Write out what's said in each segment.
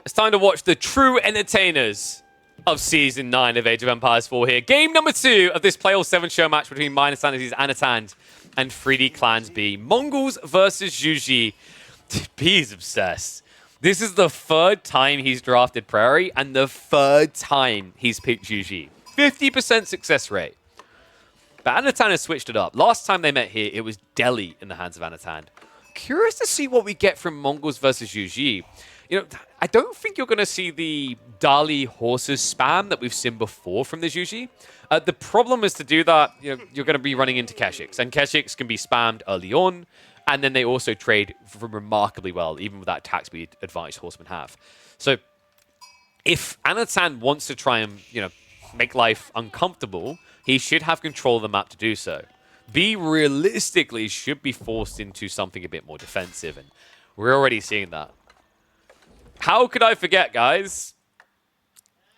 It's time to watch the true entertainers of Season 9 of Age of Empires 4 here. Game number 2 of this Play All 7 show match between Minor Sanity's Anatan and 3D Clans B. Mongols versus Zhuji. B is obsessed. This is the 3rd time he's drafted Prairie and the 3rd time he's picked Zhuji. 50% success rate. But Anatan has switched it up. Last time they met here, it was Delhi in the hands of Anatan. Curious to see what we get from Mongols versus Zhuji. You know, I don't think you're going to see the Dali horses spam that we've seen before from the Zhuji. The problem is to do that, you're going to be running into Keshiks, and Keshiks can be spammed early on, and then they also trade remarkably well, even with that attack speed advantage horsemen have. So if Anatan wants to try and, make life uncomfortable, he should have control of the map to do so. B realistically should be forced into something a bit more defensive, and we're already seeing that. How could I forget, guys?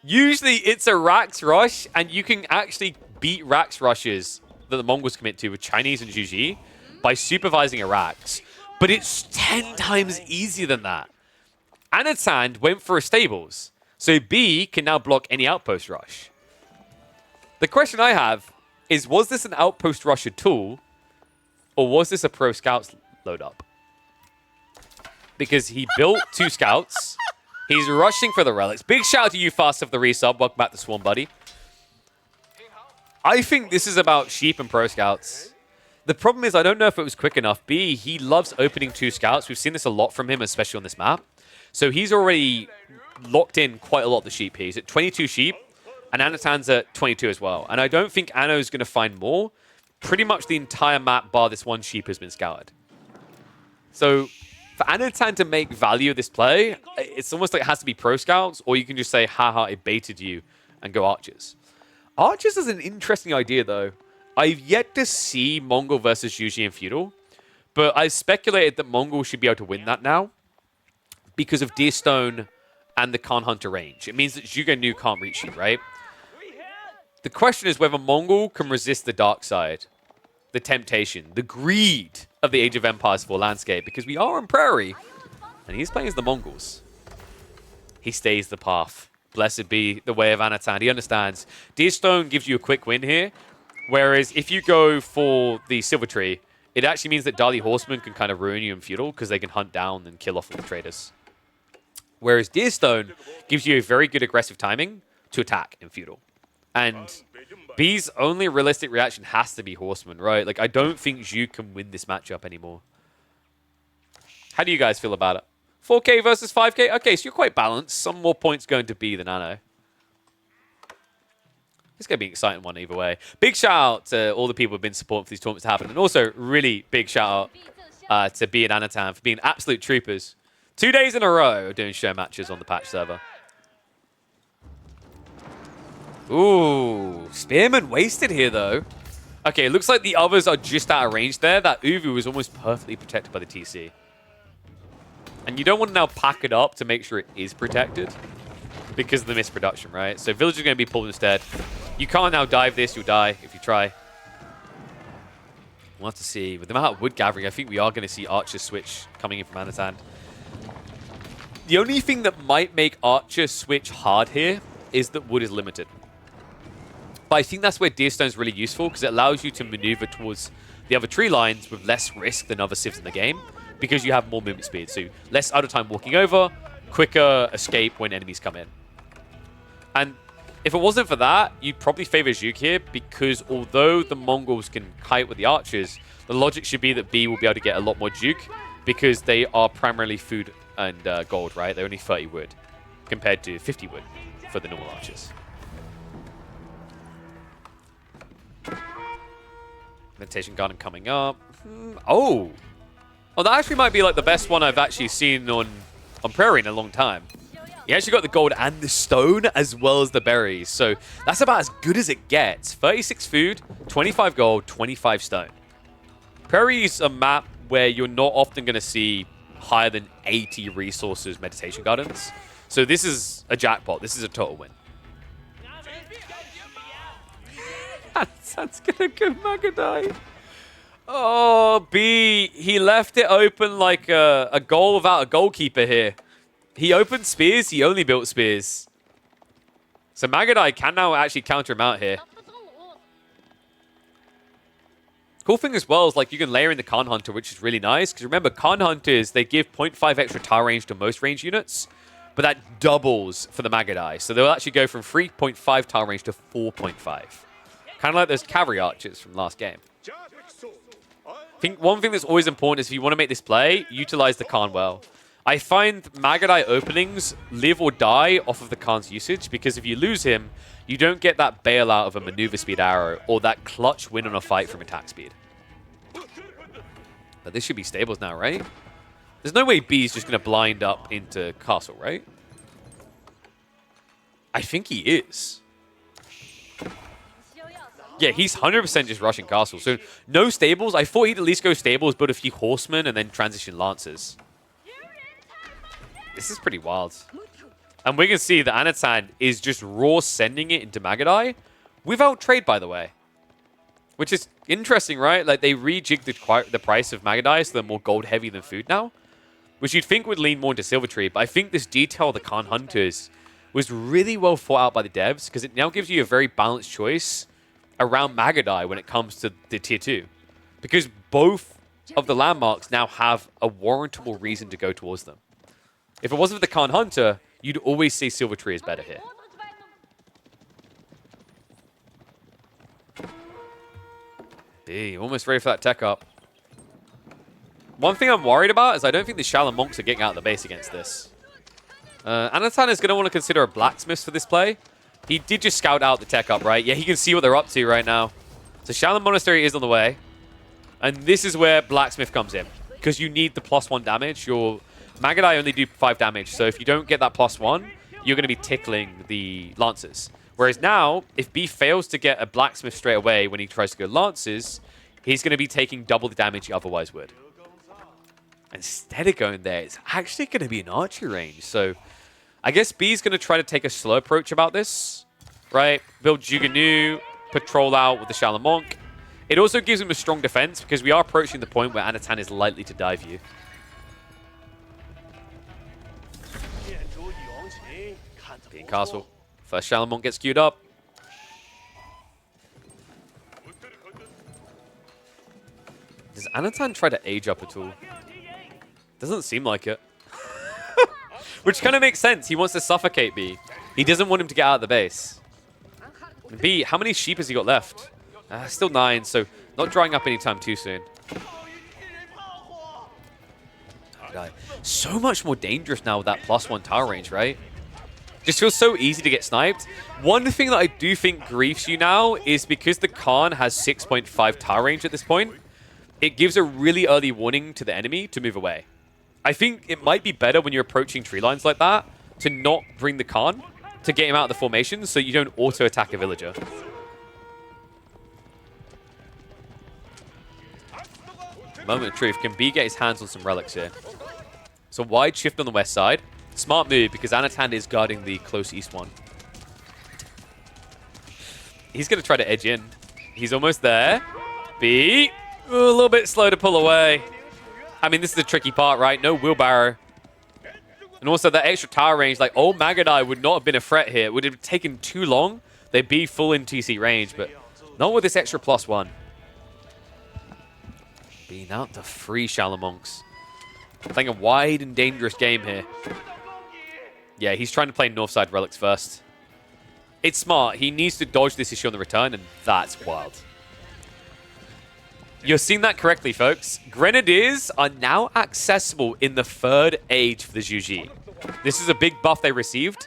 Usually it's a Rax rush, and you can actually beat Rax rushes that the Mongols commit to with Chinese and Zhuji by supervising a Rax. But it's 10 times easier than that. Anatan went for a stables, so B can now block any outpost rush. The question I have is, was this an outpost rush at all, or was this a pro scouts load up? Because he built 2 scouts. He's rushing for the relics. Big shout out to you, Fast of the resub. Welcome back to Swarm, buddy. I think this is about sheep and pro scouts. The problem is I don't know if it was quick enough. B, he loves opening 2 scouts. We've seen this a lot from him, especially on this map. So he's already locked in quite a lot of the sheep here. He's at 22 sheep, and Anatan's at 22 as well. And I don't think Anno's going to find more. Pretty much the entire map, bar this 1 sheep, has been scouted. So for Anatan to make value of this play, it's almost like it has to be pro scouts, or you can just say, haha, I baited you, and go archers. Archers is an interesting idea, though. I've yet to see Mongol versus Zhuji in feudal, but I've speculated that Mongol should be able to win that now because of Deerstone and the Khan Hunter range. It means that Zhuge Nu can't reach you, right? The question is whether Mongol can resist the dark side, the temptation, the greed of the Age of Empires 4 landscape, because we are on Prairie, and he's playing as the Mongols. He stays the path. Blessed be the way of Anatan. He understands. Deerstone gives you a quick win here, whereas if you go for the Silver Tree, it actually means that Dali Horsemen can kind of ruin you in feudal, because they can hunt down and kill off all the traders. Whereas Deerstone gives you a very good aggressive timing to attack in feudal. And B's only realistic reaction has to be Horseman, right? Like, I don't think Zhu can win this matchup anymore. How do you guys feel about it? 4K versus 5K? Okay, so you're quite balanced. Some more points going to B than Anno. It's going to be an exciting one either way. Big shout out to all the people who've been supporting for these tournaments to happen. And also, really big shout out to B and Anatan for being absolute troopers. 2 days in a row of doing show matches on the patch server. Ooh, Spearman wasted here, though. Okay, it looks like the others are just out of range there. That Uvu was almost perfectly protected by the TC. And you don't want to now pack it up to make sure it is protected because of the misproduction, right? So Village is going to be pulled instead. You can't now dive this. You'll die if you try. We'll have to see. With the amount of wood gathering, I think we are going to see Archer switch coming in from Anatan. The only thing that might make Archer switch hard here is that wood is limited. But I think that's where Deerstone is really useful because it allows you to maneuver towards the other tree lines with less risk than other civs in the game because you have more movement speed. So less out of time walking over, quicker escape when enemies come in. And if it wasn't for that, you'd probably favor Zhuge here because although the Mongols can kite with the archers, the logic should be that B will be able to get a lot more Zhuge because they are primarily food and gold, right? They're only 30 wood compared to 50 wood for the normal archers. Meditation Garden coming up. Oh, that actually might be like the best one I've actually seen on Prairie in a long time. You actually got the gold and the stone as well as the berries. So that's about as good as it gets. 36 food, 25 gold, 25 stone. Prairie's a map where you're not often going to see higher than 80 resources meditation gardens. So this is a jackpot. This is a total win. That's gonna go Magudai. Oh, B, he left it open like a goal without a goalkeeper here. He opened spears. He only built spears. So Magudai can now actually counter him out here. Cool thing as well is like you can layer in the Khan Hunter, which is really nice. Because remember, Khan Hunters, they give 0.5 extra tower range to most range units. But that doubles for the Magudai. So they'll actually go from 3.5 tower range to 4.5. Kind of like those cavalry archers from last game. I think one thing that's always important is if you want to make this play, utilize the Khan well. I find Magudai openings live or die off of the Khan's usage, because if you lose him, you don't get that bailout of a maneuver speed arrow or that clutch win on a fight from attack speed. But this should be stables now, right? There's no way B's just going to blind up into castle, right? I think he is. Yeah, he's 100% just rushing castle. So no stables. I thought he'd at least go stables, build a few horsemen, and then transition lancers. This is pretty wild. And we can see that Anatan is just raw sending it into Magudai without trade, by the way. Which is interesting, right? Like, they rejigged the price of Magudai so they're more gold heavy than food now. Which you'd think would lean more into Silver Tree. But I think this detail of the Khan Hunters was really well thought out by the devs, because it now gives you a very balanced choice around Magudai when it comes to the tier 2. Because both of the landmarks now have a warrantable reason to go towards them. If it wasn't for the Khan Hunter, you'd always say Silver Tree is better here. Almost ready for that tech up. One thing I'm worried about is I don't think the Shaolin monks are getting out of the base against this. Anatan is going to want to consider a blacksmith for this play. He did just scout out the tech up, right? Yeah, he can see what they're up to right now. So Shaolin Monastery is on the way. And this is where blacksmith comes in, because you need the +1 damage. Your Magudai only do 5 damage, so if you don't get that +1, you're going to be tickling the lancers. Whereas now, if B fails to get a blacksmith straight away when he tries to go lancers, he's going to be taking double the damage he otherwise would. Instead of going there, it's actually going to be an archery range. So I guess B's going to try to take a slow approach about this, right? Build Juganu, patrol out with the Shaolin Monk. It also gives him a strong defense, because we are approaching the point where Anatan is likely to dive you. Being castle. First Shaolin Monk gets queued up. Does Anatan try to age up at all? Doesn't seem like it. Which kind of makes sense. He wants to suffocate B. He doesn't want him to get out of the base. And B, how many sheep has he got left? Still 9, so not drying up anytime too soon. So much more dangerous now with that +1 tower range, right? Just feels so easy to get sniped. One thing that I do think griefs you now is because the Khan has 6.5 tower range at this point, it gives a really early warning to the enemy to move away. I think it might be better when you're approaching tree lines like that to not bring the Khan, to get him out of the formation so you don't auto-attack a villager. Moment of truth. Can B get his hands on some relics here? So wide shift on the west side. Smart move, because Anatan is guarding the close east one. He's going to try to edge in. He's almost there. B. Ooh, a little bit slow to pull away. I mean, this is the tricky part, right? No wheelbarrow. And also that extra tower range, like old Magudai would not have been a threat here. It would have taken too long. They'd be full in TC range, but not with this extra +1. Being out to 3 Shaolin Monks. Playing a wide and dangerous game here. Yeah, he's trying to play Northside Relics first. It's smart. He needs to dodge this issue on the return, and that's wild. You're seeing that correctly, folks. Grenadiers are now accessible in the 3rd age for the Zhuji. This is a big buff they received.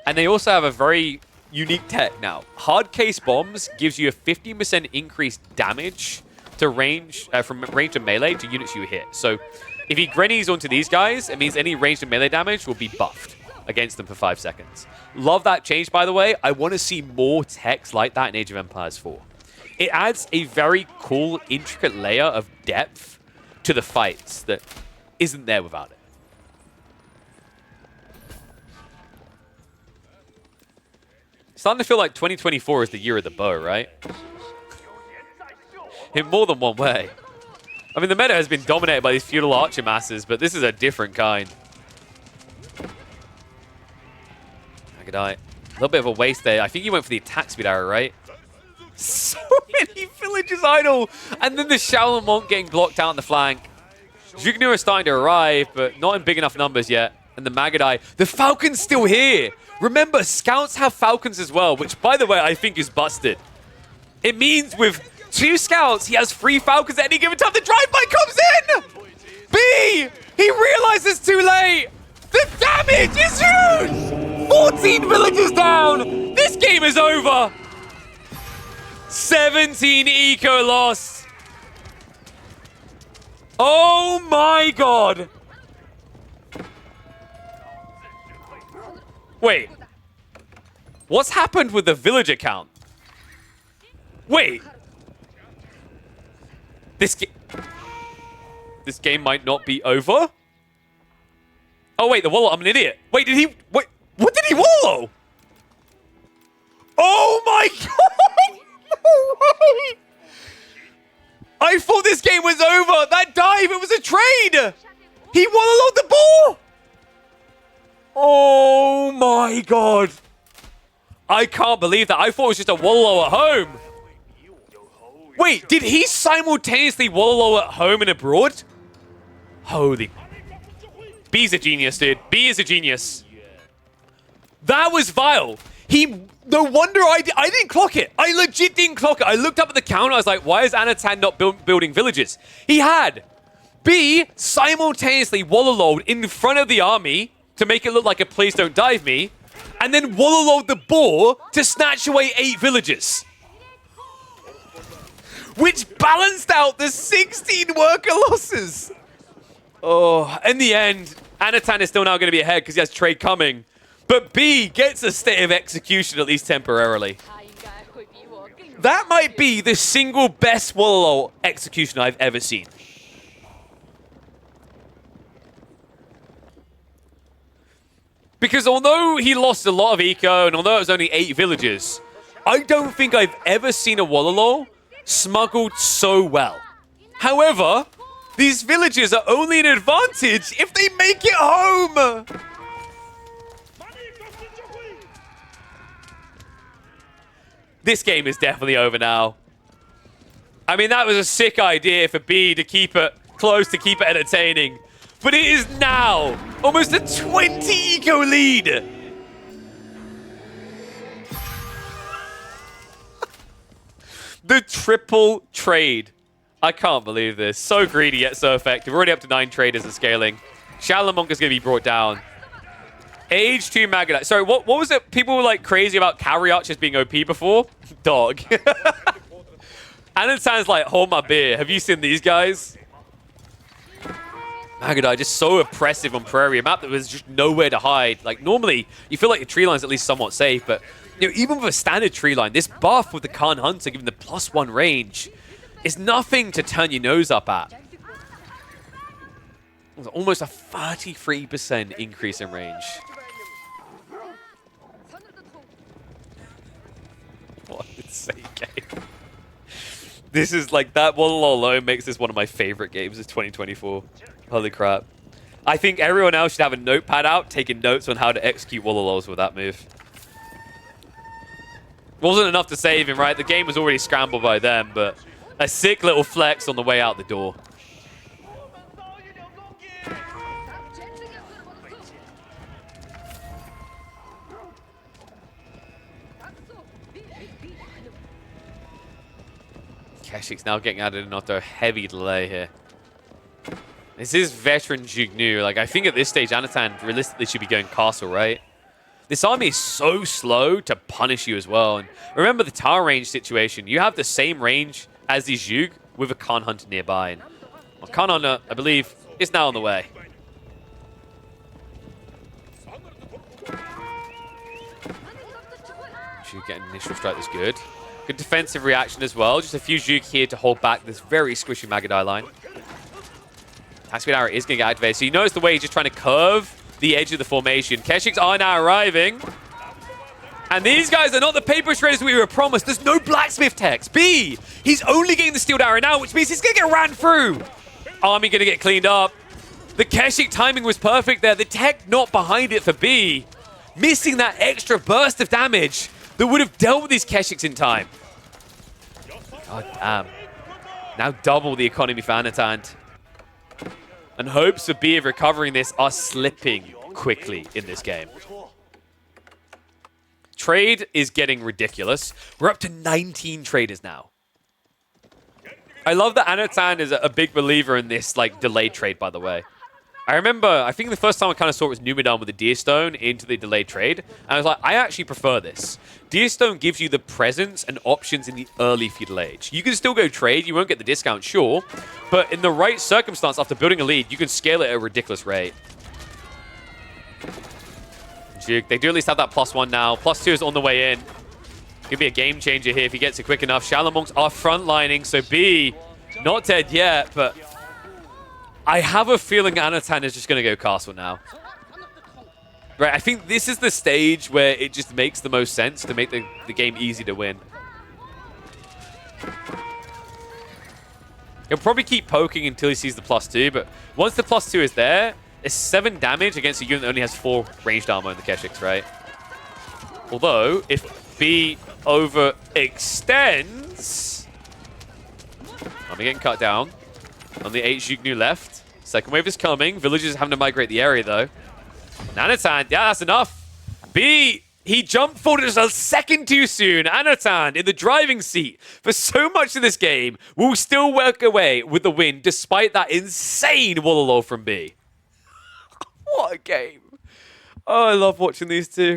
And they also have a very unique tech now. Hard case bombs gives you a 15% increased damage to range, from range to melee to units you hit. So if he grennies onto these guys, it means any range to melee damage will be buffed against them for 5 seconds. Love that change, by the way. I want to see more techs like that in Age of Empires 4. It adds a very cool, intricate layer of depth to the fights that isn't there without it. Starting to feel like 2024 is the year of the bow, right? In more than one way. I mean, the meta has been dominated by these feudal archer masses, but this is a different kind. Magudai. A little bit of a waste there. I think he went for the attack speed arrow, right? So many villages idle. And then the Shaolin Monk getting blocked out on the flank. Jugnu are starting to arrive, but not in big enough numbers yet. And the Magudai. The Falcon's still here. Remember, scouts have Falcons as well, which, by the way, I think is busted. It means with 2 scouts, he has 3 Falcons at any given time. The drive-by comes in! B! He realizes too late! The damage is huge! 14 villages down! This game is over! 17 eco loss. Oh my god! Wait. What's happened with the villager count? Wait. This game might not be over? Oh wait, the Wololo, I'm an idiot. Wait, did he, wait, what did he Wololo? Oh my god! No way! I thought this game was over. That dive, it was a trade. He Wololo'd the ball. Oh my god. I can't believe that. I thought it was just a Wololo at home. Wait, did he simultaneously Wololo at home and abroad? Holy. B's a genius, dude. B is a genius. That was vile. No wonder I didn't clock it. I legit didn't clock it. I looked up at the counter. I was like, why is Anatan not building villages? He had B simultaneously Wololo'd in front of the army to make it look like a please don't dive me, and then Wololo'd the boar to snatch away 8 villages. Which balanced out the 16 worker losses. Oh, in the end, Anatan is still now going to be ahead because he has trade coming. But B gets a state of execution, at least temporarily. That might be the single best Wololo execution I've ever seen. Because although he lost a lot of eco, and although it was only 8 villages, I don't think I've ever seen a Wololo smuggled so well. However, these villages are only an advantage if they make it home! This game is definitely over now. I mean, that was a sick idea for B to keep it close, to keep it entertaining. But it is now almost a 20 eco lead. The triple trade. I can't believe this. So greedy yet so effective. We're already up to 9 traders and scaling. Shaolin Monk is going to be brought down. Age 2 Magudai. Sorry, what was it? People were like crazy about cavalry archers being OP before? Dog. Anatan's like, hold my beer. Have you seen these guys? Magudai just so oppressive on Prairie. A map that was just nowhere to hide. Like normally, you feel like your tree line's at least somewhat safe, but you know, even with a standard tree line, this buff with the Khan Hunter giving the +1 range is nothing to turn your nose up at. Almost a 33% increase in range. What an insane game. This is like, that Wololo alone makes this one of my favorite games of 2024. Holy crap. I think everyone else should have a notepad out, taking notes on how to execute Wololos with that move. Wasn't enough to save him, right? The game was already scrambled by them, but a sick little flex on the way out the door. Keshik's now getting added in after a heavy delay here. This is veteran Jugnu. Like, I think at this stage, Anatan realistically should be going castle, right? This army is so slow to punish you as well. And remember the tower range situation. You have the same range as these Jug with a Khan Hunter nearby. And well, Khan Hunter, I believe, is now on the way. Jug getting initial strike is good. Good defensive reaction as well. Just a few Jug here to hold back this very squishy Magudai line. Attack speed arrow is going to get activated. So you notice the way he's just trying to curve the edge of the formation. Keshiks are now arriving. And these guys are not the paper shredders we were promised. There's no blacksmith techs. B, he's only getting the steel arrow now, which means he's going to get ran through. Army going to get cleaned up. The Keshik timing was perfect there. The tech not behind it for B. missing that extra burst of damage that would have dealt with these Keshiks in time. God damn. Now double the economy for Anatan. And hopes for B of recovering this are slipping quickly in this game. Trade is getting ridiculous. We're up to 19 traders now. I love that Anatan is a big believer in this like delayed trade, by the way. I remember, I think the first time I kind of saw it was Numidan with the Deerstone into the delayed trade. And I was like, I actually prefer this. Deerstone gives you the presence and options in the early feudal age. You can still go trade, you won't get the discount, sure. But in the right circumstance, after building a lead, you can scale it at a ridiculous rate. Duke, they do at least have that +1 now. +2 is on the way in. Could be a game changer here if he gets it quick enough. Shaolin Monks are frontlining, so B, not dead yet, but I have a feeling Anatan is just going to go castle now. Right, I think this is the stage where it just makes the most sense to make the game easy to win. He'll probably keep poking until he sees the +2, but once the +2 is there, it's 7 damage against a unit that only has 4 ranged armor in the Keshiks, right? Although, if B overextends... I'm getting cut down. On the 8 Zhugnu left. Second wave is coming. Villagers having to migrate the area, though. Anatan, yeah, that's enough. B, he jumped forward just a second too soon. Anatan in the driving seat for so much of this game will still work away with the win despite that insane Wololo from B. What a game. Oh, I love watching these two.